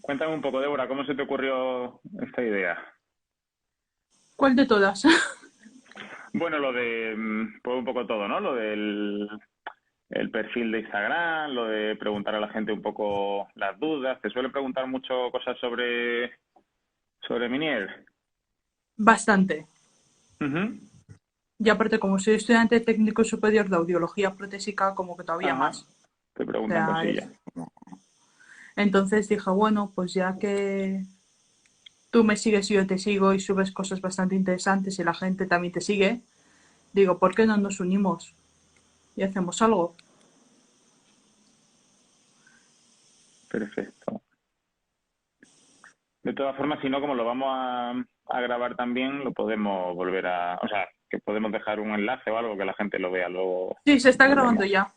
Cuéntame un poco, Débora, ¿cómo se te ocurrió esta idea? ¿Cuál de todas? Bueno, lo de, pues un poco todo, ¿no? Lo del el perfil de Instagram, lo de preguntar a la gente un poco las dudas. ¿Te suele preguntar mucho cosas sobre Minier? Bastante. Ujú. Y aparte, como soy estudiante técnico superior de audiología protésica, como que todavía Ajá, más. te O preguntan sea, cosillas. es... Entonces dije, bueno, pues ya que tú me sigues y yo te sigo y subes cosas bastante interesantes y la gente también te sigue, digo, ¿por qué no nos unimos y hacemos algo? Perfecto. De todas formas, si no, como lo vamos a grabar también, lo podemos volver a... O sea, que podemos dejar un enlace o algo que la gente lo vea luego. Sí, se está Lo grabando vemos. ya.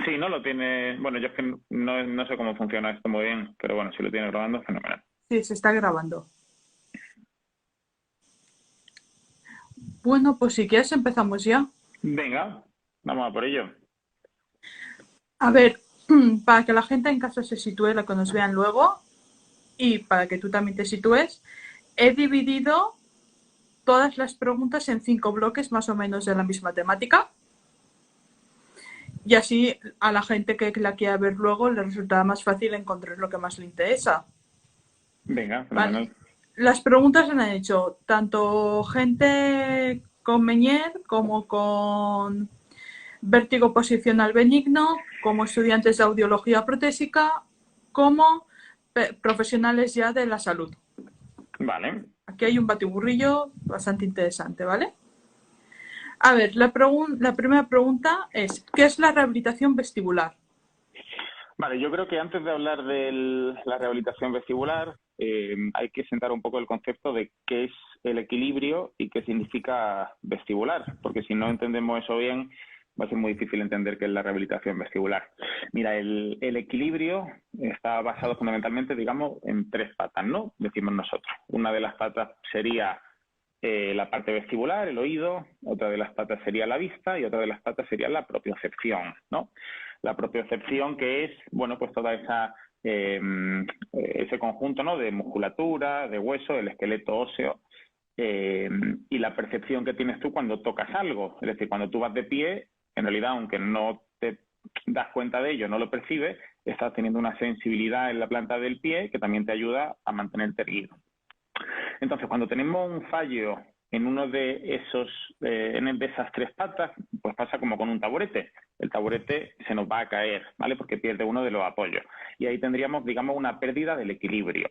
Sí, no lo tiene. Bueno, yo es que no sé cómo funciona esto muy bien, pero bueno, si lo tiene grabando, fenomenal. Sí, se está grabando. Bueno, pues si quieres empezamos ya. Venga, vamos a por ello. A ver, para que la gente en casa se sitúe, la que nos vean luego, y para que tú también te sitúes, he dividido todas las preguntas en 5 bloques más o menos de la misma temática y así a la gente que la quiera ver luego le resultará más fácil encontrar lo que más le interesa. Venga, ¿Vale? fenomenal. Las preguntas se han hecho tanto gente con Meñer como con vértigo posicional benigno, como estudiantes de audiología protésica, como profesionales ya de la salud. Vale. Aquí hay un batiburrillo bastante interesante, ¿vale? A ver, la primera pregunta es, ¿qué es la rehabilitación vestibular? Vale, yo creo que antes de hablar de la rehabilitación vestibular, hay que sentar un poco el concepto de qué es el equilibrio y qué significa vestibular, porque si no entendemos eso bien, va a ser muy difícil entender qué es la rehabilitación vestibular. Mira, el equilibrio está basado fundamentalmente, digamos, en tres patas, ¿no? Decimos nosotros. Una de las patas sería la parte vestibular, el oído, otra de las patas sería la vista y otra de las patas sería la propiocepción, ¿no? La propiocepción que es, bueno, pues toda ese conjunto, ¿no? De musculatura, de hueso, el esqueleto óseo, y la percepción que tienes tú cuando tocas algo. Es decir, cuando tú vas de pie, en realidad, aunque no te das cuenta de ello, no lo percibes, estás teniendo una sensibilidad en la planta del pie que también te ayuda a mantenerte erguido. Entonces, cuando tenemos un fallo en uno de esos, de esas tres patas, pues pasa como con un taburete. El taburete se nos va a caer, ¿vale? Porque pierde uno de los apoyos. Y ahí tendríamos, digamos, una pérdida del equilibrio.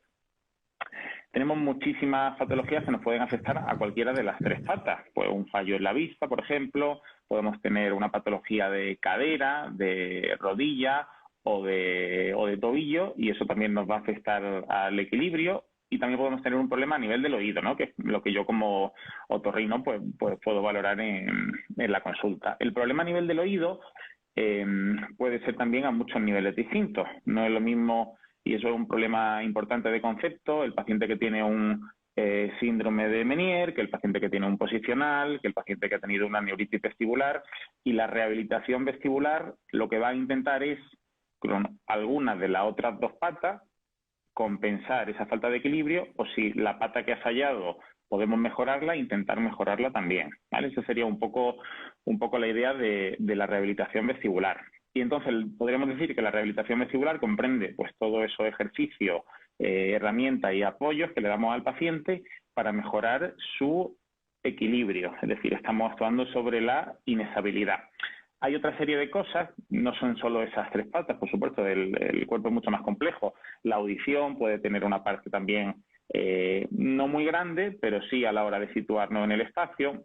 Tenemos muchísimas patologías que nos pueden afectar a cualquiera de las tres patas. Pues un fallo en la vista, por ejemplo, podemos tener una patología de cadera, de rodilla o de tobillo, y eso también nos va a afectar al equilibrio. Y también podemos tener un problema a nivel del oído, ¿no? Que es lo que yo como otorrino pues puedo valorar en la consulta. El problema a nivel del oído eh, puede ser también a muchos niveles distintos. No es lo mismo, y eso es un problema importante de concepto, el paciente que tiene un síndrome de Meniere, que el paciente que tiene un posicional, que el paciente que ha tenido una neuritis vestibular, y la rehabilitación vestibular lo que va a intentar es, con algunas de las otras dos patas, compensar esa falta de equilibrio, o si la pata que ha fallado podemos mejorarla, intentar mejorarla también, ¿vale? Esa sería un poco la idea de la rehabilitación vestibular. Y entonces podríamos decir que la rehabilitación vestibular comprende pues todo esos ejercicios, herramientas y apoyos que le damos al paciente para mejorar su equilibrio, es decir, estamos actuando sobre la inestabilidad. Hay otra serie de cosas, no son solo esas tres patas, por supuesto, el cuerpo es mucho más complejo. La audición puede tener una parte también no muy grande, pero sí a la hora de situarnos en el espacio.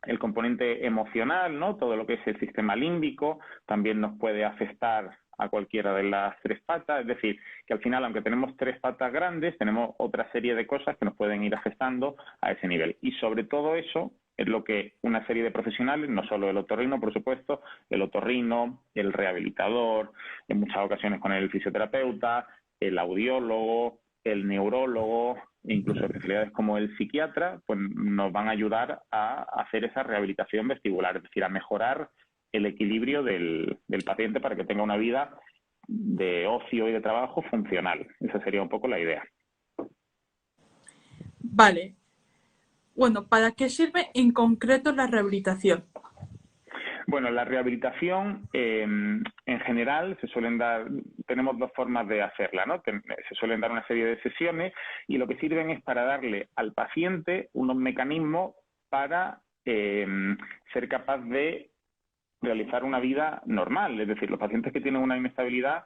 El componente emocional, ¿no? Todo lo que es el sistema límbico, también nos puede afectar a cualquiera de las tres patas. Es decir, que al final, aunque tenemos tres patas grandes, tenemos otra serie de cosas que nos pueden ir afectando a ese nivel. Y sobre todo eso es lo que una serie de profesionales, no solo el otorrino, por supuesto, el otorrino, el rehabilitador, en muchas ocasiones con el fisioterapeuta, el audiólogo, el neurólogo, e incluso especialidades como el psiquiatra, pues nos van a ayudar a hacer esa rehabilitación vestibular, es decir, a mejorar el equilibrio del paciente para que tenga una vida de ocio y de trabajo funcional. Esa sería un poco la idea. Vale. Bueno, ¿para qué sirve en concreto la rehabilitación? Bueno, la rehabilitación en general tenemos dos formas de hacerla, ¿no? Se suelen dar una serie de sesiones y lo que sirven es para darle al paciente unos mecanismos para ser capaz de realizar una vida normal. Es decir, los pacientes que tienen una inestabilidad,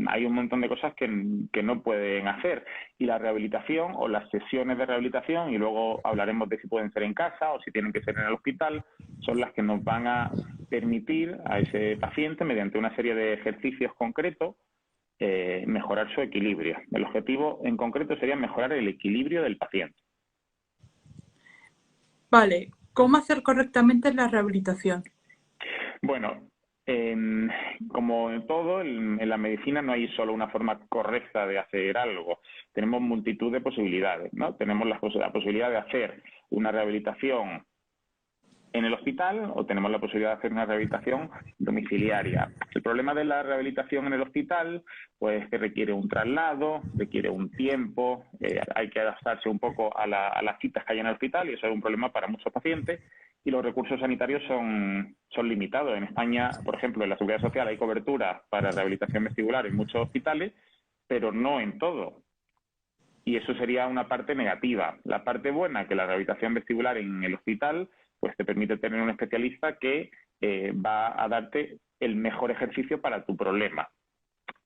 hay un montón de cosas que no pueden hacer. Y la rehabilitación o las sesiones de rehabilitación, y luego hablaremos de si pueden ser en casa o si tienen que ser en el hospital, son las que nos van a permitir a ese paciente, mediante una serie de ejercicios concretos, mejorar su equilibrio. El objetivo en concreto sería mejorar el equilibrio del paciente. Vale, ¿cómo hacer correctamente la rehabilitación? Bueno, como en todo, en la medicina no hay solo una forma correcta de hacer algo. Tenemos multitud de posibilidades, ¿no? Tenemos la posibilidad de hacer una rehabilitación en el hospital o tenemos la posibilidad de hacer una rehabilitación domiciliaria. El problema de la rehabilitación en el hospital, pues que requiere un traslado, requiere un tiempo, hay que adaptarse un poco a las citas que hay en el hospital y eso es un problema para muchos pacientes y los recursos sanitarios son limitados. En España, por ejemplo, en la Seguridad Social hay cobertura para rehabilitación vestibular en muchos hospitales, pero no en todo. Y eso sería una parte negativa. La parte buena, que la rehabilitación vestibular en el hospital pues te permite tener un especialista que va a darte el mejor ejercicio para tu problema.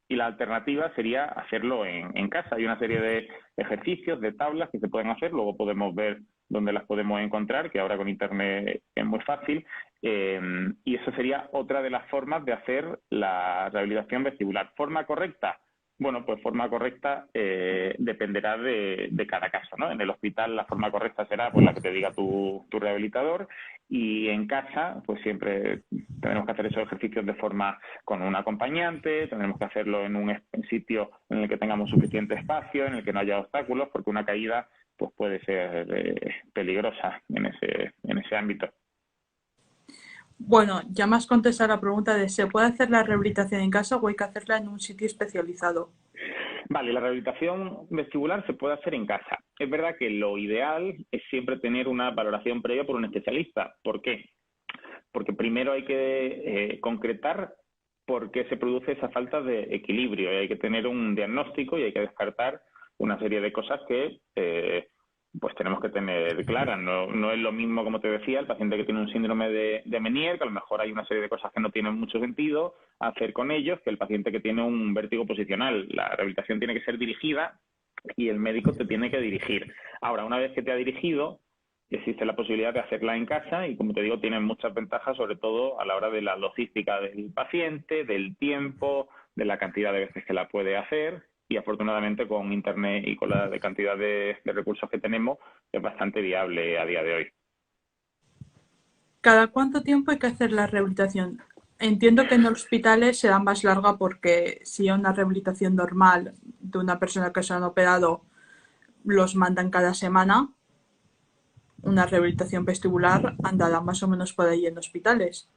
Y la alternativa sería hacerlo en casa. Hay una serie de ejercicios, de tablas que se pueden hacer, luego podemos ver dónde las podemos encontrar, que ahora con internet es muy fácil, y eso sería otra de las formas de hacer la rehabilitación vestibular. ¿Forma correcta? Bueno, pues forma correcta dependerá de cada caso, ¿no? En el hospital la forma correcta será pues la que te diga tu rehabilitador y en casa pues siempre tenemos que hacer esos ejercicios de forma con un acompañante, tendremos que hacerlo en un sitio en el que tengamos suficiente espacio, en el que no haya obstáculos, porque una caída pues puede ser peligrosa en ese ámbito. Bueno, ya me has contestado la pregunta de ¿se puede hacer la rehabilitación en casa o hay que hacerla en un sitio especializado? Vale, la rehabilitación vestibular se puede hacer en casa. Es verdad que lo ideal es siempre tener una valoración previa por un especialista. ¿Por qué? Porque primero hay que concretar por qué se produce esa falta de equilibrio y hay que tener un diagnóstico y hay que descartar una serie de cosas que pues tenemos que tener claras. No es lo mismo, como te decía, el paciente que tiene un síndrome de Meniere, que a lo mejor hay una serie de cosas que no tienen mucho sentido hacer con ellos, que el paciente que tiene un vértigo posicional. La rehabilitación tiene que ser dirigida y el médico te tiene que dirigir. Ahora, una vez que te ha dirigido, existe la posibilidad de hacerla en casa y, como te digo, tienen muchas ventajas, sobre todo a la hora de la logística del paciente, del tiempo, de la cantidad de veces que la puede hacer y, afortunadamente, con Internet y con la cantidad de recursos que tenemos, es bastante viable a día de hoy. ¿Cada cuánto tiempo hay que hacer la rehabilitación? Entiendo que en hospitales será más larga porque si hay una rehabilitación normal de una persona que se han operado, los mandan cada semana. Una rehabilitación vestibular andará más o menos por ahí en hospitales.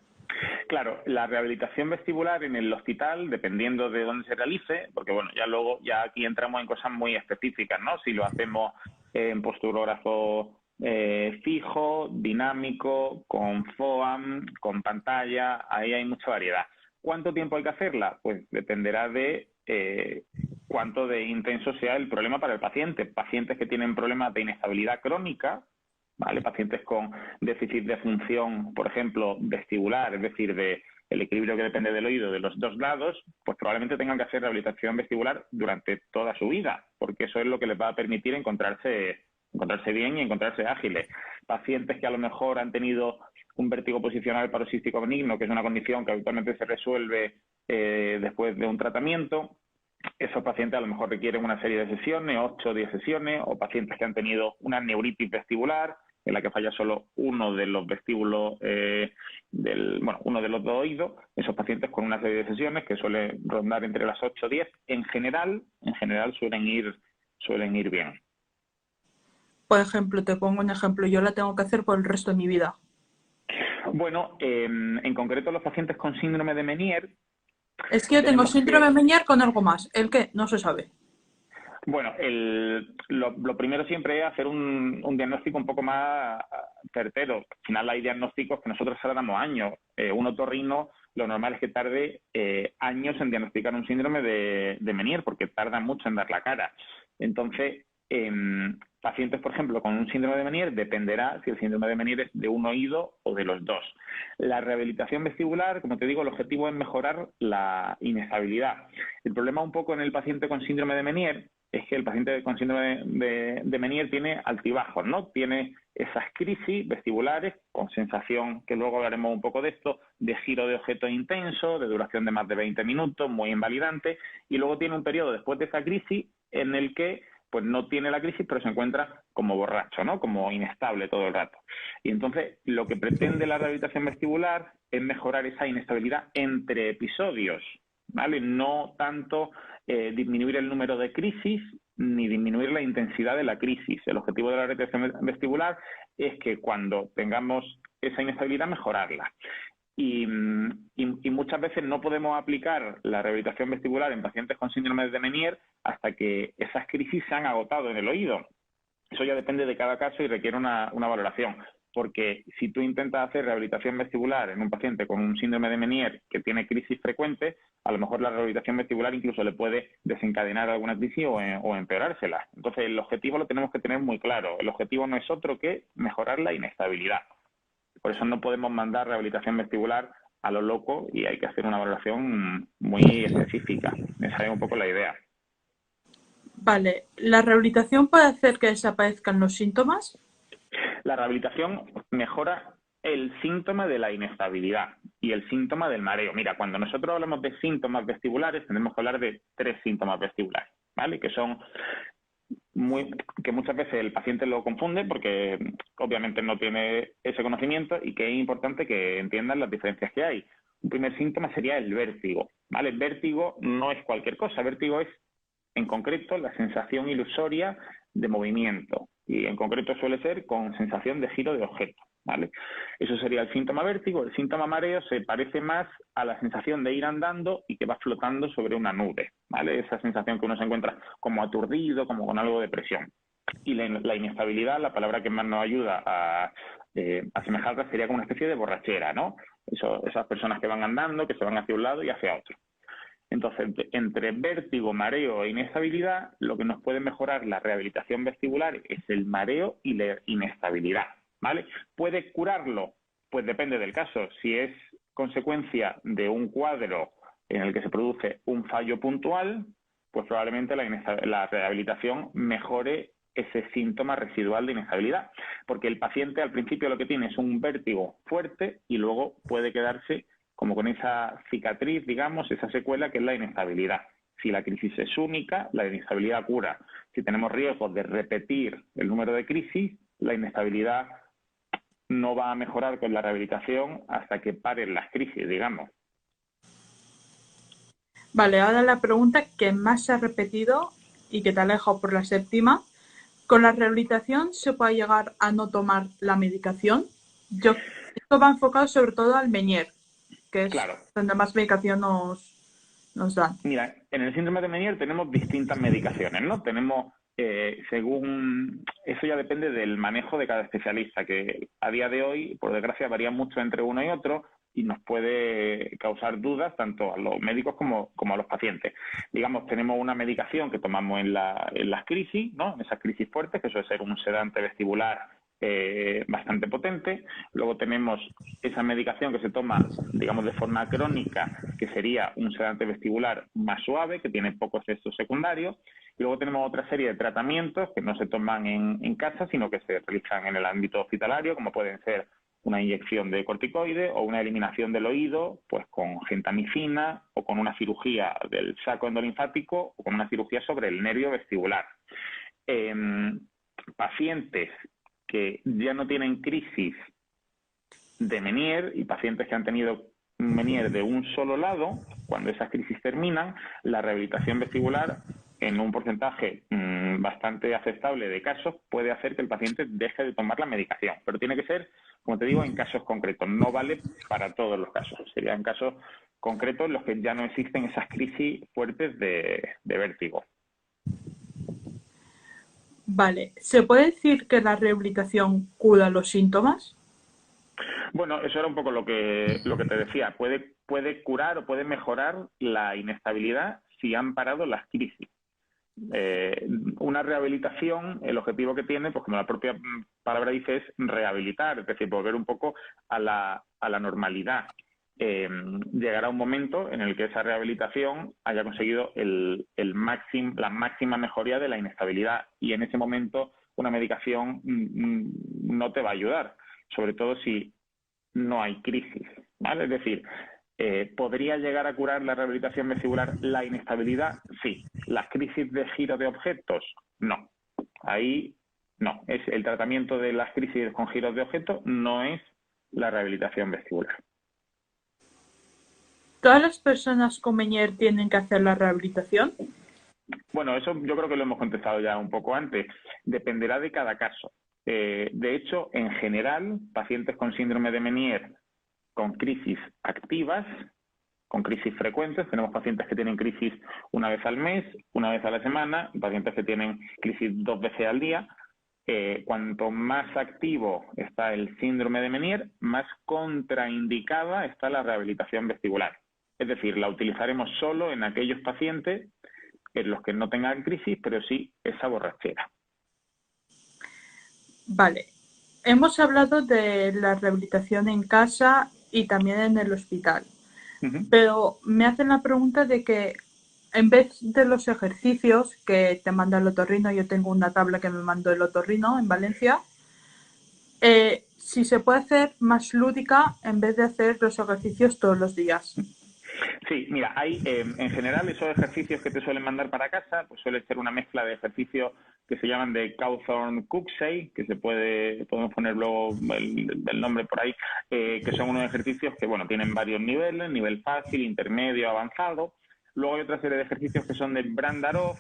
Claro, la rehabilitación vestibular en el hospital, dependiendo de dónde se realice, porque bueno, ya aquí entramos en cosas muy específicas, ¿no? Si lo hacemos en posturógrafo fijo, dinámico, con FOAM, con pantalla, ahí hay mucha variedad. ¿Cuánto tiempo hay que hacerla? Pues dependerá de cuánto de intenso sea el problema para el paciente. Pacientes que tienen problemas de inestabilidad crónica, ¿vale? Pacientes con déficit de función, por ejemplo, vestibular, es decir, de el equilibrio que depende del oído de los dos lados, pues probablemente tengan que hacer rehabilitación vestibular durante toda su vida, porque eso es lo que les va a permitir encontrarse bien y encontrarse ágiles. Pacientes que a lo mejor han tenido un vértigo posicional paroxístico benigno, que es una condición que habitualmente se resuelve después de un tratamiento, esos pacientes a lo mejor requieren una serie de sesiones, 8 o 10 sesiones, o pacientes que han tenido una neuritis vestibular, en la que falla solo uno de los vestíbulos, uno de los dos oídos, esos pacientes con una serie de sesiones que suelen rondar entre las 8 o 10, en general suelen ir bien. Por ejemplo, te pongo un ejemplo, yo la tengo que hacer por el resto de mi vida. Bueno, en concreto los pacientes con síndrome de Meniere Es que yo tengo Tenemos síndrome de que, Meniere con algo más. ¿El qué? No se sabe. bueno, lo primero siempre es hacer un diagnóstico un poco más certero. Al final hay diagnósticos que nosotros tardamos años. Un otorrino lo normal es que tarde años en diagnosticar un síndrome de Meniere porque tarda mucho en dar la cara. Entonces, pacientes, por ejemplo, con un síndrome de Meniere dependerá si el síndrome de Meniere es de un oído o de los dos. La rehabilitación vestibular, como te digo, el objetivo es mejorar la inestabilidad. El problema un poco en el paciente con síndrome de Meniere es que el paciente con síndrome de Meniere tiene altibajos, ¿no? Tiene esas crisis vestibulares con sensación, que luego hablaremos un poco de esto, de giro de objeto intenso, de duración de más de 20 minutos, muy invalidante, y luego tiene un periodo después de esa crisis en el que pues no tiene la crisis, pero se encuentra como borracho, ¿no? Como inestable todo el rato. Y entonces lo que pretende la rehabilitación vestibular es mejorar esa inestabilidad entre episodios, ¿vale? No tanto disminuir el número de crisis ni disminuir la intensidad de la crisis. El objetivo de la rehabilitación vestibular es que cuando tengamos esa inestabilidad, mejorarla. Y muchas veces no podemos aplicar la rehabilitación vestibular en pacientes con síndrome de Meniere hasta que esas crisis se han agotado en el oído. Eso ya depende de cada caso y requiere una valoración. Porque si tú intentas hacer rehabilitación vestibular en un paciente con un síndrome de Meniere que tiene crisis frecuentes, a lo mejor la rehabilitación vestibular incluso le puede desencadenar alguna crisis o empeorársela. Entonces, el objetivo lo tenemos que tener muy claro. El objetivo no es otro que mejorar la inestabilidad. Por eso no podemos mandar rehabilitación vestibular a lo loco y hay que hacer una valoración muy específica. Esa es un poco la idea. Vale, ¿la rehabilitación puede hacer que desaparezcan los síntomas? La rehabilitación mejora el síntoma de la inestabilidad y el síntoma del mareo. Mira, cuando nosotros hablamos de síntomas vestibulares, tenemos que hablar de 3 síntomas vestibulares, ¿vale? Que son que muchas veces el paciente lo confunde porque obviamente no tiene ese conocimiento y que es importante que entiendan las diferencias que hay. Un primer síntoma sería el vértigo, ¿vale? El vértigo no es cualquier cosa, el vértigo es en concreto la sensación ilusoria de movimiento y en concreto suele ser con sensación de giro de objeto, ¿vale? Eso sería el síntoma vértigo. El síntoma mareo se parece más a la sensación de ir andando y que vas flotando sobre una nube, ¿vale? Esa sensación que uno se encuentra como aturdido, como con algo de presión. Y la inestabilidad, la palabra que más nos ayuda a asemejarla sería como una especie de borrachera, ¿no? Esas personas que van andando, que se van hacia un lado y hacia otro. Entonces, entre vértigo, mareo e inestabilidad, lo que nos puede mejorar la rehabilitación vestibular es el mareo y la inestabilidad, ¿vale? ¿Puede curarlo? Pues depende del caso. Si es consecuencia de un cuadro en el que se produce un fallo puntual, pues probablemente la rehabilitación mejore ese síntoma residual de inestabilidad, porque el paciente al principio lo que tiene es un vértigo fuerte y luego puede quedarse como con esa cicatriz, digamos, esa secuela que es la inestabilidad. Si la crisis es única, la inestabilidad cura. Si tenemos riesgos de repetir el número de crisis, la inestabilidad no va a mejorar con la rehabilitación hasta que paren las crisis, digamos. Vale, ahora la pregunta que más se ha repetido y que te ha dejado por la séptima. ¿Con la rehabilitación se puede llegar a no tomar la medicación? Esto va enfocado sobre todo al Meniere, que es Claro, donde más medicación nos dan. mira, en el síndrome de Meniere tenemos distintas medicaciones, ¿no? Tenemos, según, eso ya depende del manejo de cada especialista, que a día de hoy, por desgracia, varía mucho entre uno y otro y nos puede causar dudas tanto a los médicos como a los pacientes. Digamos, tenemos una medicación que tomamos en las crisis, ¿no? En esas crisis fuertes, que suele ser un sedante vestibular bastante potente. Luego tenemos esa medicación que se toma, digamos, de forma crónica, que sería un sedante vestibular más suave, que tiene pocos efectos secundarios. Y luego tenemos otra serie de tratamientos que no se toman en casa, sino que se realizan en el ámbito hospitalario, como pueden ser una inyección de corticoide o una eliminación del oído, pues con gentamicina o con una cirugía del saco endolinfático o con una cirugía sobre el nervio vestibular. Eh, Pacientes que ya no tienen crisis de Meniere y pacientes que han tenido Meniere de un solo lado, cuando esas crisis terminan, la rehabilitación vestibular en un porcentaje bastante aceptable de casos puede hacer que el paciente deje de tomar la medicación, pero tiene que ser, como te digo, en casos concretos, no vale para todos los casos, sería en casos concretos en los que ya no existen esas crisis fuertes de vértigo. Vale, ¿se puede decir que la rehabilitación cura los síntomas? Bueno, eso era un poco lo que te decía. Puede curar o puede mejorar la inestabilidad si han parado las crisis. Una rehabilitación, el objetivo que tiene, pues como la propia palabra dice, es rehabilitar, es decir, volver un poco a la normalidad. Llegará un momento en el que esa rehabilitación haya conseguido la máxima mejoría de la inestabilidad, y en ese momento una medicación no te va a ayudar, sobre todo si no hay crisis, ¿vale? Es decir, ¿podría llegar a curar la rehabilitación vestibular la inestabilidad? Sí. ¿Las crisis de giro de objetos? No. Ahí no. Es el tratamiento de las crisis con giros de objetos, no es la rehabilitación vestibular. ¿Todas las personas con Meniere tienen que hacer la rehabilitación? Bueno, eso yo creo que lo hemos contestado ya un poco antes. Dependerá de cada caso. De hecho, en general, pacientes con síndrome de Meniere con crisis activas, con crisis frecuentes, tenemos pacientes que tienen crisis una vez al mes, una vez a la semana, y pacientes que tienen crisis 2 veces al día. Cuanto más activo está el síndrome de Meniere, más contraindicada está la rehabilitación vestibular. Es decir, la utilizaremos solo en aquellos pacientes en los que no tengan crisis, pero sí esa borrachera. Vale, hemos hablado de la rehabilitación en casa y también en el hospital, pero me hacen la pregunta de que en vez de los ejercicios que te manda el otorrino, yo tengo una tabla que me mandó el otorrino en Valencia, si se puede hacer más lúdica en vez de hacer los ejercicios todos los días. Sí, mira, hay en general esos ejercicios que te suelen mandar para casa, pues suele ser una mezcla de ejercicios que se llaman de Cawthorne-Cooksey, que podemos poner luego el nombre por ahí, que son unos ejercicios que, bueno, tienen varios niveles, nivel fácil, intermedio, avanzado. Luego hay otra serie de ejercicios que son de Brandarov,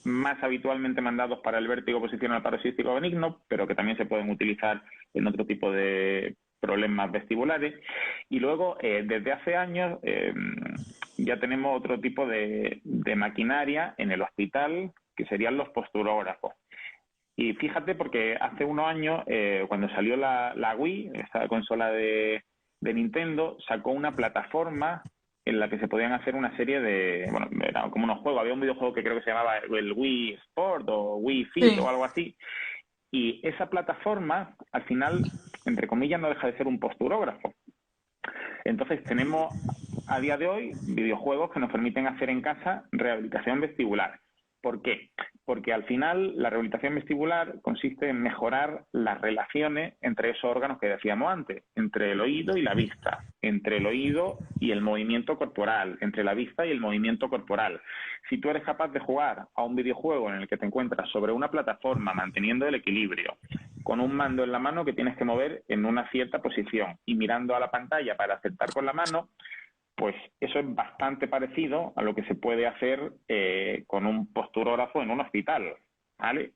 más habitualmente mandados para el vértigo posicional paroxístico benigno, pero que también se pueden utilizar en otro tipo de problemas vestibulares. Y luego, desde hace años, ya tenemos otro tipo de maquinaria en el hospital, que serían los posturógrafos. Y fíjate, porque hace unos años, cuando salió la Wii, esta consola de Nintendo, sacó una plataforma en la que se podían hacer una serie de, bueno, era como unos juegos, había un videojuego que creo que se llamaba el Wii Sport o Wii Fit o algo así, y esa plataforma, al final, entre comillas, no deja de ser un posturógrafo. Entonces tenemos a día de hoy videojuegos que nos permiten hacer en casa rehabilitación vestibular. ¿Por qué? Porque al final la rehabilitación vestibular consiste en mejorar las relaciones entre esos órganos que decíamos antes, entre el oído y la vista, entre el oído y el movimiento corporal, entre la vista y el movimiento corporal. Si tú eres capaz de jugar a un videojuego en el que te encuentras sobre una plataforma manteniendo el equilibrio, con un mando en la mano que tienes que mover en una cierta posición y mirando a la pantalla para acertar con la mano, pues eso es bastante parecido a lo que se puede hacer con un posturógrafo en un hospital, ¿vale?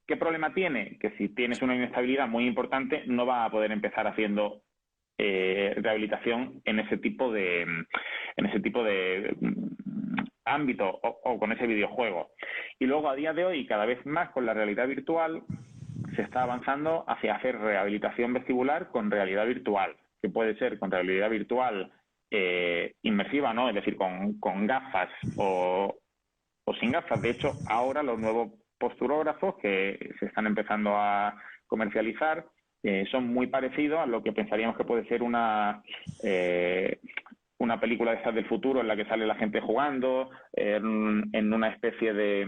¿Qué problema tiene? Que si tienes una inestabilidad muy importante, no vas a poder empezar haciendo rehabilitación en ese tipo de ámbito o con ese videojuego. Y luego, a día de hoy, cada vez más con la realidad virtual, se está avanzando hacia hacer rehabilitación vestibular con realidad virtual, que puede ser con realidad virtual inmersiva, ¿no? Es decir, con gafas o sin gafas. De hecho, ahora los nuevos posturógrafos que se están empezando a comercializar son muy parecidos a lo que pensaríamos que puede ser una película de estas del futuro en la que sale la gente jugando en una especie de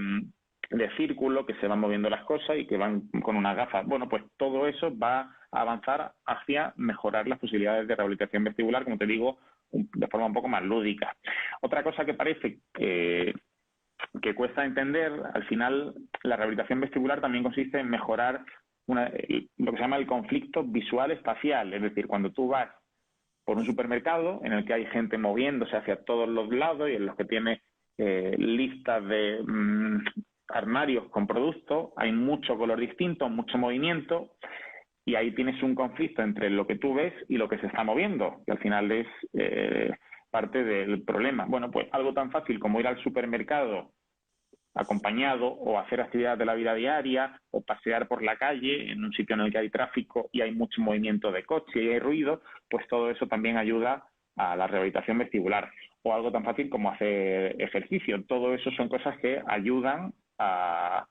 círculo, que se van moviendo las cosas y que van con unas gafas. Bueno, pues todo eso va a avanzar hacia mejorar las posibilidades de rehabilitación vestibular, como te digo, de forma un poco más lúdica. Otra cosa que parece que cuesta entender, al final la rehabilitación vestibular también consiste en mejorar lo que se llama el conflicto visual espacial, es decir, cuando tú vas por un supermercado en el que hay gente moviéndose hacia todos los lados y en los que tiene listas de armarios con productos, hay mucho color distinto, mucho movimiento, y ahí tienes un conflicto entre lo que tú ves y lo que se está moviendo, que al final es parte del problema. Bueno, pues algo tan fácil como ir al supermercado acompañado o hacer actividades de la vida diaria o pasear por la calle en un sitio en el que hay tráfico y hay mucho movimiento de coche y hay ruido, pues todo eso también ayuda a la rehabilitación vestibular. O algo tan fácil como hacer ejercicio. Todo eso son cosas que ayudan al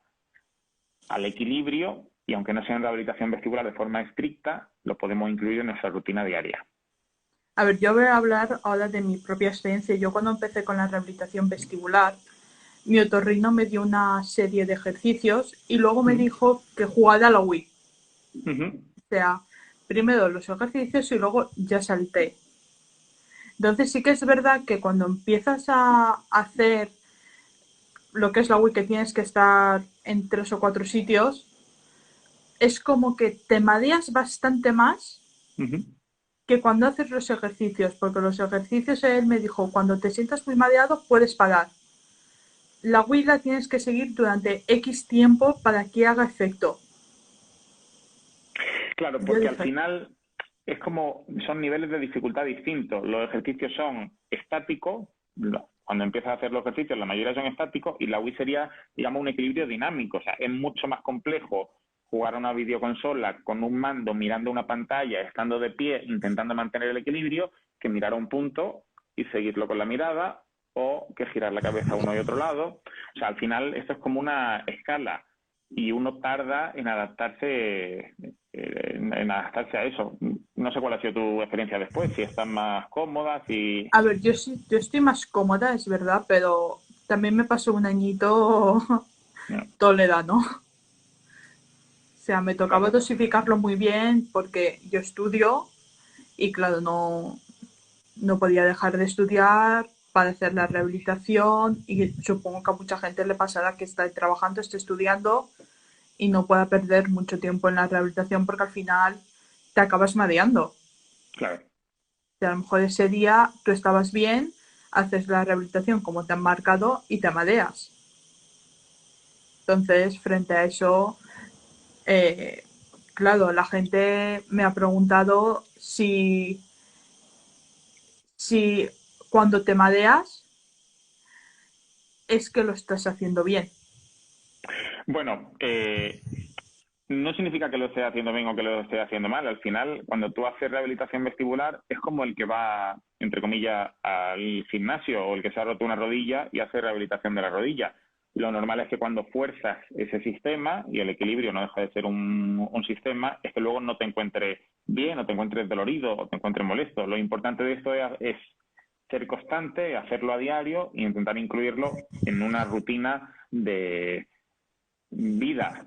equilibrio y aunque no sea en rehabilitación vestibular de forma estricta, lo podemos incluir en nuestra rutina diaria. A ver, yo voy a hablar ahora de mi propia experiencia. Yo cuando empecé con la rehabilitación vestibular, mi otorrino me dio una serie de ejercicios y luego me dijo que jugara a la Wii. O sea, primero los ejercicios y luego ya salté. Entonces sí que es verdad que cuando empiezas a hacer lo que es la Wii, que tienes que estar en 3 o 4 sitios, es como que te mareas bastante más que cuando haces los ejercicios, porque los ejercicios él me dijo, cuando te sientas muy mareado puedes parar. La Wii la tienes que seguir durante X tiempo para que haga efecto. Claro, porque al final es como, son niveles de dificultad distintos. Los ejercicios son estáticos, cuando empiezas a hacer los ejercicios la mayoría son estáticos y la Wii sería, digamos, un equilibrio dinámico. O sea, es mucho más complejo jugar a una videoconsola con un mando mirando una pantalla, estando de pie, intentando mantener el equilibrio, que mirar a un punto y seguirlo con la mirada o que girar la cabeza a uno y otro lado. O sea, al final esto es como una escala y uno tarda en adaptarse a eso. No sé cuál ha sido tu experiencia después, si estás más cómoda, si... A ver, yo estoy más cómoda, es verdad, pero también me pasó un añito No, toledano. O sea, me tocaba claro, dosificarlo muy bien porque yo estudio y claro, no podía dejar de estudiar para hacer la rehabilitación y supongo que a mucha gente le pasará que está trabajando, esté estudiando y no pueda perder mucho tiempo en la rehabilitación porque al final te acabas mareando. O claro. sea, a lo mejor ese día tú estabas bien, haces la rehabilitación como te han marcado y te mareas. Entonces, frente a eso, eh, claro, la gente me ha preguntado si cuando te mareas es que lo estás haciendo bien. Bueno, no significa que lo esté haciendo bien o que lo esté haciendo mal. Al final, cuando tú haces rehabilitación vestibular, es como el que va, entre comillas, al gimnasio o el que se ha roto una rodilla y hace rehabilitación de la rodilla. Lo normal es que cuando fuerzas ese sistema, y el equilibrio no deja de ser un sistema, es que luego no te encuentres bien, o te encuentres dolorido, o te encuentres molesto. Lo importante de esto es ser constante, hacerlo a diario e intentar incluirlo en una rutina de vida,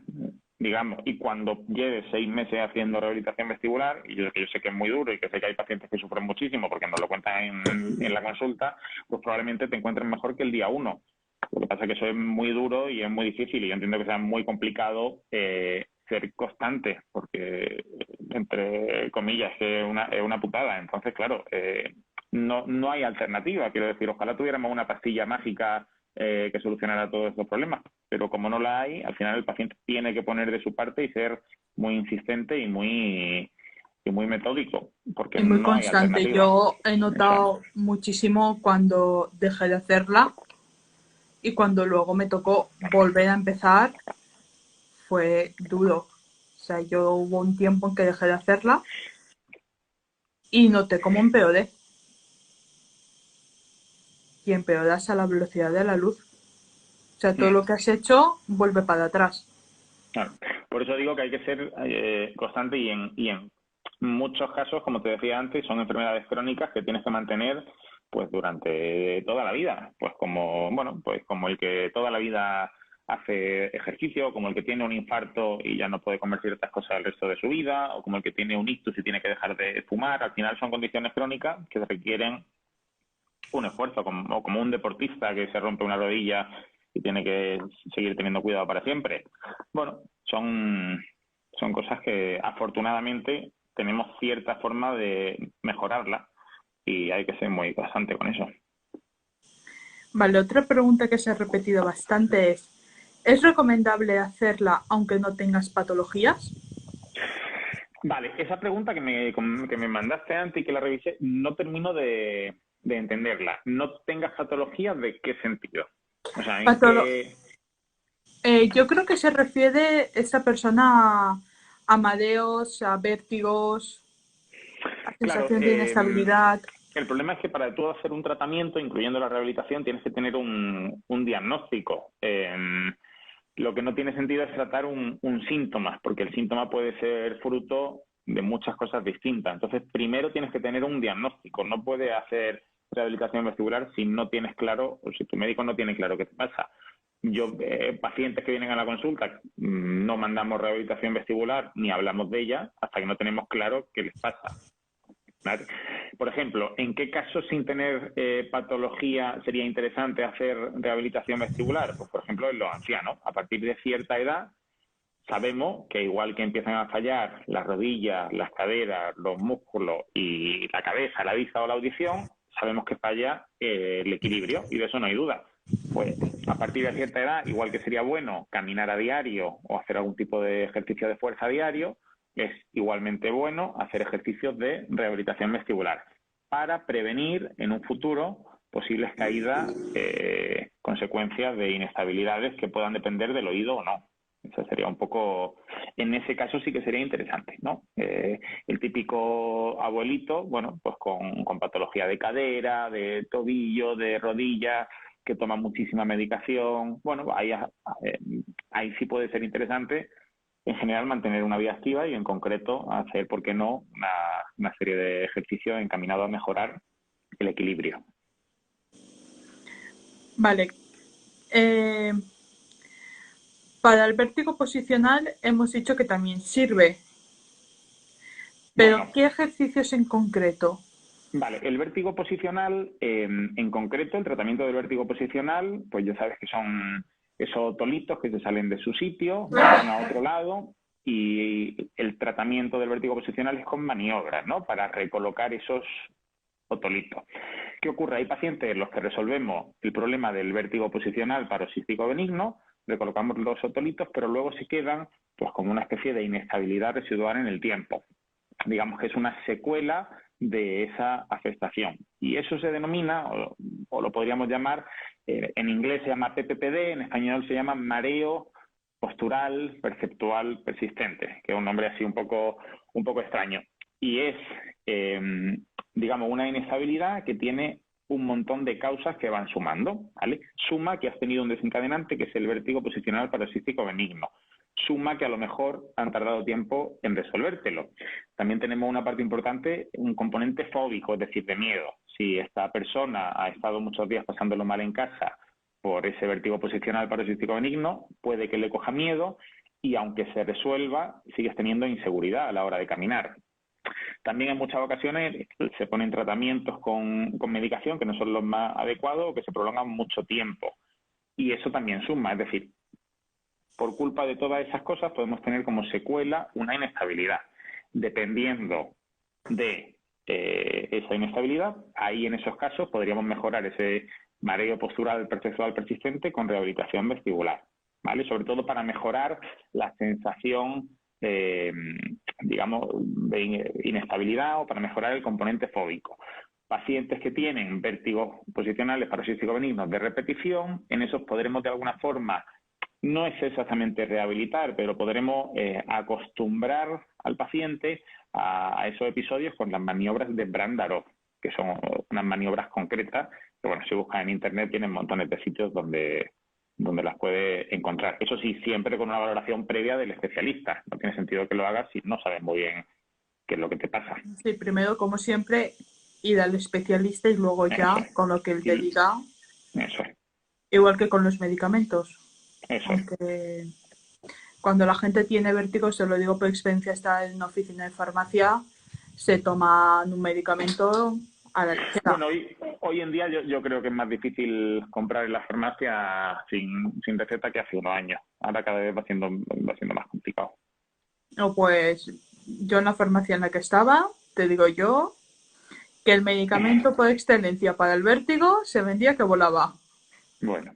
digamos, y cuando lleves 6 meses haciendo rehabilitación vestibular, y yo sé que es muy duro y que sé que hay pacientes que sufren muchísimo porque nos lo cuentan en la consulta, pues probablemente te encuentres mejor que el día uno. Lo que pasa es que eso es muy duro y es muy difícil y yo entiendo que sea muy complicado ser constante, porque entre comillas es una putada. Entonces, claro, no hay alternativa. Quiero decir, ojalá tuviéramos una pastilla mágica que solucionara todos estos problemas, pero como no la hay, al final el paciente tiene que poner de su parte y ser muy insistente y muy metódico, porque Y muy no hay constante. alternativa. Yo he Eso. notado muchísimo cuando dejé de hacerla y cuando luego me tocó volver a empezar, fue duro. O sea, yo hubo un tiempo en que dejé de hacerla y noté cómo empeoré. Y empeoras a la velocidad de la luz. O sea, todo Mm. lo que has hecho vuelve para atrás. Claro. Por eso digo que hay que ser constante y en muchos casos, como te decía antes, son enfermedades crónicas que tienes que mantener pues durante toda la vida, pues como bueno, pues como el que toda la vida hace ejercicio, como el que tiene un infarto y ya no puede comer ciertas cosas el resto de su vida, o como el que tiene un ictus y tiene que dejar de fumar. Al final son condiciones crónicas que requieren un esfuerzo, como un deportista que se rompe una rodilla y tiene que seguir teniendo cuidado para siempre. Bueno, son cosas que afortunadamente tenemos cierta forma de mejorarla y hay que ser muy constante con eso. Vale, otra pregunta que se ha repetido bastante ¿es recomendable hacerla aunque no tengas patologías? Vale, esa pregunta que me mandaste antes y que la revisé, no termino de entenderla. No tengas patologías, ¿de qué sentido? O sea, ¿en Patolo- qué? yo creo que se refiere esta persona a mareos, a vértigos, a Claro, sensación de inestabilidad. el problema es que para tú hacer un tratamiento, incluyendo la rehabilitación, tienes que tener un diagnóstico. Lo que no tiene sentido es tratar un síntoma, porque el síntoma puede ser fruto de muchas cosas distintas. Entonces, primero tienes que tener un diagnóstico. No puedes hacer rehabilitación vestibular si no tienes claro, o si tu médico no tiene claro qué te pasa. Yo, pacientes que vienen a la consulta, no mandamos rehabilitación vestibular ni hablamos de ella hasta que no tenemos claro qué les pasa. ¿Vale? Por ejemplo, ¿en qué casos sin tener patología sería interesante hacer rehabilitación vestibular? Pues, por ejemplo, en los ancianos. A partir de cierta edad, sabemos que igual que empiezan a fallar las rodillas, las caderas, los músculos y la cabeza, la vista o la audición, sabemos que falla el equilibrio y de eso no hay duda. Pues a partir de cierta edad, igual que sería bueno caminar a diario o hacer algún tipo de ejercicio de fuerza a diario, es igualmente bueno hacer ejercicios de rehabilitación vestibular para prevenir en un futuro posibles caídas, consecuencias de inestabilidades que puedan depender del oído o no. Eso sería un poco, en ese caso sí que sería interesante, ¿no? El típico abuelito, bueno, pues con patología de cadera, de tobillo, de rodilla, que toma muchísima medicación. Bueno, ahí sí puede ser interesante, en general, mantener una vida activa y en concreto hacer, ¿por qué no?, una serie de ejercicios encaminados a mejorar el equilibrio. Vale. Eh, para el vértigo posicional hemos dicho que también sirve, pero Bueno, ¿qué ejercicios en concreto? vale, el vértigo posicional, en concreto, el tratamiento del vértigo posicional, pues ya sabes que son esos tolitos que se salen de su sitio, van a otro lado, y el tratamiento del vértigo posicional es con maniobras, ¿no? Para recolocar esos otolitos. ¿Qué ocurre? Hay pacientes en los que resolvemos el problema del vértigo posicional paroxístico benigno, recolocamos los otolitos, pero luego se quedan pues como una especie de inestabilidad residual en el tiempo. Digamos que es una secuela de esa afectación. Y eso se denomina, o lo podríamos llamar, en inglés se llama PPPD, en español se llama mareo postural perceptual persistente, que es un nombre así un poco extraño. Y es, digamos, una inestabilidad que tiene un montón de causas que van sumando, ¿vale? Suma que has tenido un desencadenante que es el vértigo posicional paroxístico benigno. Suma que a lo mejor han tardado tiempo en resolvértelo. También tenemos una parte importante, un componente fóbico, es decir, de miedo. Si esta persona ha estado muchos días pasándolo mal en casa por ese vértigo posicional paroxístico benigno, puede que le coja miedo y aunque se resuelva, sigues teniendo inseguridad a la hora de caminar. También en muchas ocasiones se ponen tratamientos con medicación que no son los más adecuados o que se prolongan mucho tiempo. Y eso también suma, es decir, por culpa de todas esas cosas podemos tener como secuela una inestabilidad. Dependiendo de esa inestabilidad, ahí en esos casos podríamos mejorar ese mareo postural perceptual persistente con rehabilitación vestibular, ¿vale? Sobre todo para mejorar la sensación, digamos, de inestabilidad o para mejorar el componente fóbico. Pacientes que tienen vértigos posicionales paroxísticos benignos de repetición, en esos podremos de alguna forma, no es exactamente rehabilitar, pero podremos acostumbrar al paciente a esos episodios con las maniobras de Brandarov, que son unas maniobras concretas, que bueno, si buscas en internet tienen montones de sitios donde las puede encontrar. Eso sí, siempre con una valoración previa del especialista. No tiene sentido que lo hagas si no sabes muy bien qué es lo que te pasa. Sí, primero, como siempre, ir al especialista y luego Eso ya, es. con lo que él te Y diga, eso es. igual que con los medicamentos. Eso es. Aunque cuando la gente tiene vértigo, se lo digo por experiencia, está en una oficina de farmacia, se toman un medicamento a la ligera. Bueno, hoy en día yo creo que es más difícil comprar en la farmacia sin receta que hace unos años. Ahora cada vez va siendo más complicado. O pues yo en la farmacia en la que estaba, te digo yo, que el medicamento por excelencia para el vértigo se vendía que volaba. Bueno,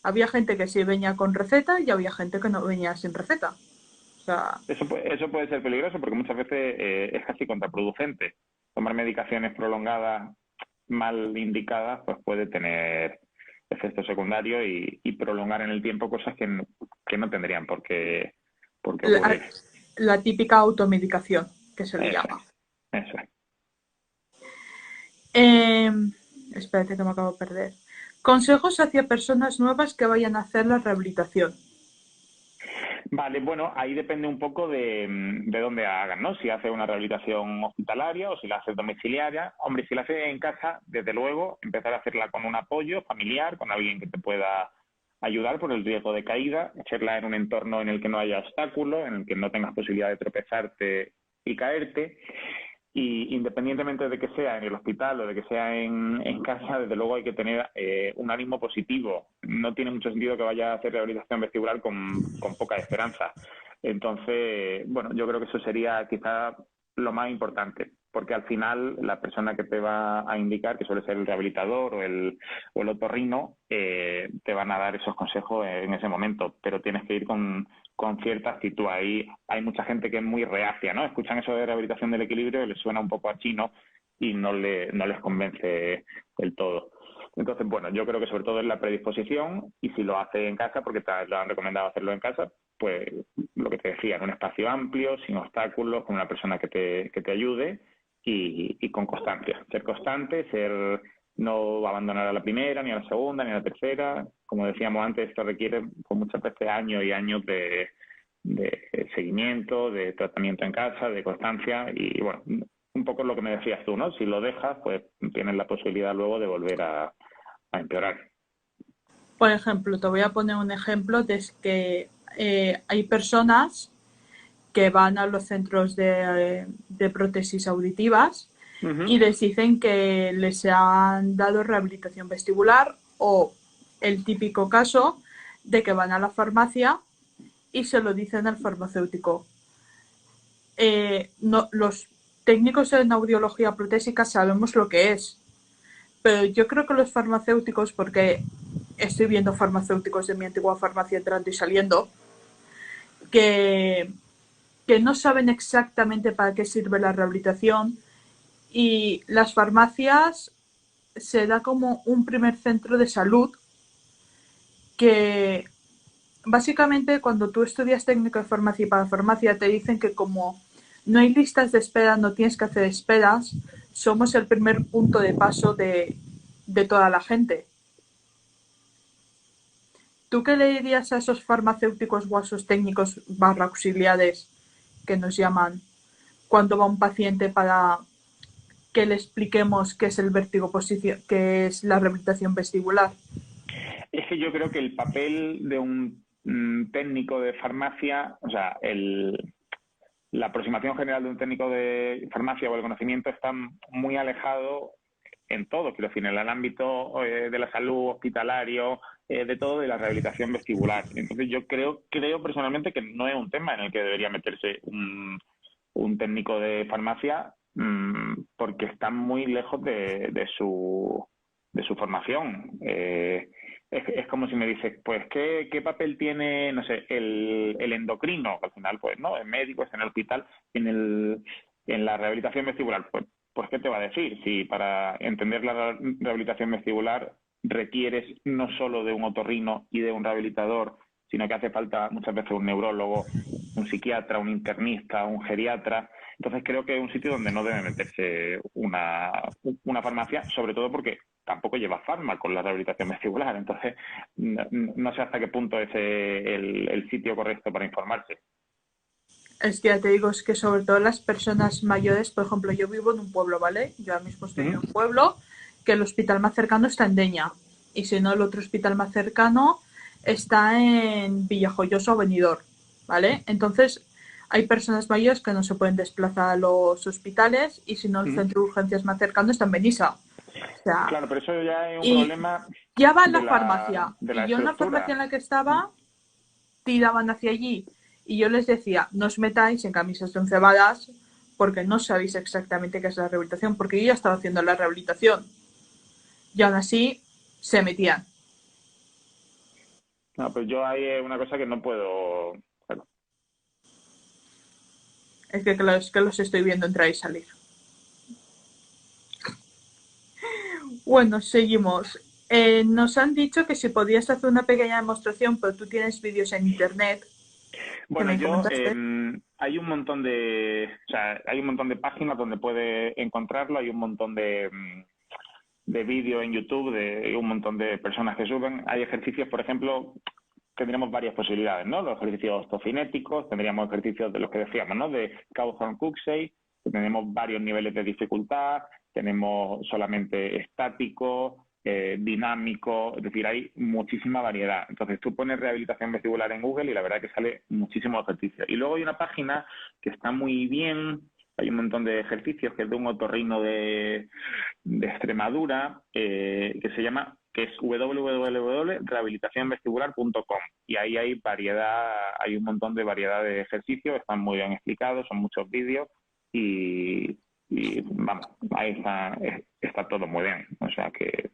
Había gente que sí venía con receta y había gente que no venía sin receta. O sea, eso puede ser peligroso porque muchas veces es casi contraproducente. Tomar medicaciones prolongadas mal indicadas, pues puede tener efectos secundarios y prolongar en el tiempo cosas que no tendrían por qué La, ocurrir. la típica automedicación, que se le Eso llama. es, eso es. Eh, espérate que me acabo de perder. Consejos hacia personas nuevas que vayan a hacer la rehabilitación. Vale, bueno, ahí depende un poco de dónde hagan, ¿no? Si hace una rehabilitación hospitalaria o si la hace domiciliaria. Hombre, si la hace en casa, desde luego, empezar a hacerla con un apoyo familiar, con alguien que te pueda ayudar por el riesgo de caída, hacerla en un entorno en el que no haya obstáculos, en el que no tengas posibilidad de tropezarte y caerte. Y independientemente de que sea en el hospital o de que sea en casa, desde luego hay que tener un ánimo positivo. No tiene mucho sentido que vaya a hacer rehabilitación vestibular con poca esperanza. Entonces, bueno, yo creo que eso sería quizá lo más importante, porque al final la persona que te va a indicar, que suele ser el rehabilitador o el otorrino, te van a dar esos consejos en ese momento, pero tienes que ir con cierta actitud. Ahí hay mucha gente que es muy reacia, ¿no? Escuchan eso de rehabilitación del equilibrio y les suena un poco a chino y no les convence del todo. Entonces, bueno, yo creo que sobre todo es la predisposición y si lo hace en casa, porque te lo han recomendado hacerlo en casa, pues lo que te decía, en un espacio amplio, sin obstáculos, con una persona que te ayude y con constancia. Ser constante, no abandonar a la primera, ni a la segunda, ni a la tercera. Como decíamos antes, esto requiere pues, muchas veces años y años de seguimiento, de tratamiento en casa, de constancia y bueno, un poco lo que me decías tú, ¿no? Si lo dejas, pues tienes la posibilidad luego de volver a empeorar. Por ejemplo, te voy a poner un ejemplo de que hay personas que van a los centros de prótesis auditivas y les dicen que les han dado rehabilitación vestibular o el típico caso de que van a la farmacia y se lo dicen al farmacéutico. No, los técnicos en audiología protésica sabemos lo que es, pero yo creo que los farmacéuticos, porque estoy viendo farmacéuticos de mi antigua farmacia entrando y saliendo, que, que no saben exactamente para qué sirve la rehabilitación y las farmacias se da como un primer centro de salud que básicamente cuando tú estudias técnico de farmacia y para farmacia te dicen que como no hay listas de espera, no tienes que hacer esperas, somos el primer punto de paso de toda la gente. ¿Tú qué le dirías a esos farmacéuticos o a esos técnicos barra auxiliares que nos llaman cuando va un paciente para que le expliquemos qué es el vértigo qué es la rehabilitación vestibular? Es que yo creo que el papel de un técnico de farmacia, o sea, la aproximación general de un técnico de farmacia o el conocimiento está muy alejado en todo, quiero decir, en el ámbito de la salud hospitalario, de todo, de la rehabilitación vestibular. Entonces yo creo personalmente que no es un tema en el que debería meterse un técnico de farmacia porque está muy lejos de su formación. Es como si me dices, pues, ¿qué papel tiene, no sé, el endocrino? Al final, pues, ¿no? El médico está en el hospital, en la rehabilitación vestibular. Pues, ¿qué te va a decir? Si para entender la rehabilitación vestibular requieres no solo de un otorrino y de un rehabilitador, sino que hace falta muchas veces un neurólogo, un psiquiatra, un internista, un geriatra. Entonces creo que es un sitio donde no debe meterse una farmacia, sobre todo porque tampoco lleva fármacos la rehabilitación vestibular. Entonces no sé hasta qué punto es el sitio correcto para informarse. Es que ya te digo, es que sobre todo las personas mayores, por ejemplo, yo vivo en un pueblo, ¿vale? Yo ahora mismo estoy en un pueblo que el hospital más cercano está en Deña. Y si no, el otro hospital más cercano está en Villajoyosa o Benidorm, ¿vale? Entonces, hay personas mayores que no se pueden desplazar a los hospitales y si no, el centro de urgencias más cercano está en Benissa. O sea, Claro, pero eso ya es un y problema ya va en de la farmacia. de la Y yo en la farmacia estructura. en la que estaba, tiraban hacia allí. Y yo les decía, no os metáis en camisas de once varas porque no sabéis exactamente qué es la rehabilitación, porque yo ya estaba haciendo la rehabilitación. Y aún así se metían. No, pues yo hay una cosa que no puedo. Claro. Es que los estoy viendo entrar y salir. Bueno, seguimos. Nos han dicho que si podías hacer una pequeña demostración, pero tú tienes vídeos en internet que Bueno, me yo comentaste. hay un montón de, o sea, hay un montón de páginas donde puede encontrarlo, hay un montón de vídeos en YouTube, de un montón de personas que suben. Hay ejercicios, por ejemplo, tendríamos varias posibilidades, ¿no? Los ejercicios ortocinéticos, tendríamos ejercicios de los que decíamos, ¿no? De Cawthorne-Cooksey, tenemos varios niveles de dificultad, tenemos solamente estático, dinámico, es decir, hay muchísima variedad. Entonces tú pones rehabilitación vestibular en Google y la verdad que sale muchísimos ejercicios. Y luego hay una página que está muy bien, hay un montón de ejercicios que es de un otorrino de Extremadura, que se llama, que es www.rehabilitacionvestibular.com, y ahí hay variedad, hay un montón de variedad de ejercicios, están muy bien explicados, son muchos vídeos y vamos, ahí está todo muy bien, o sea que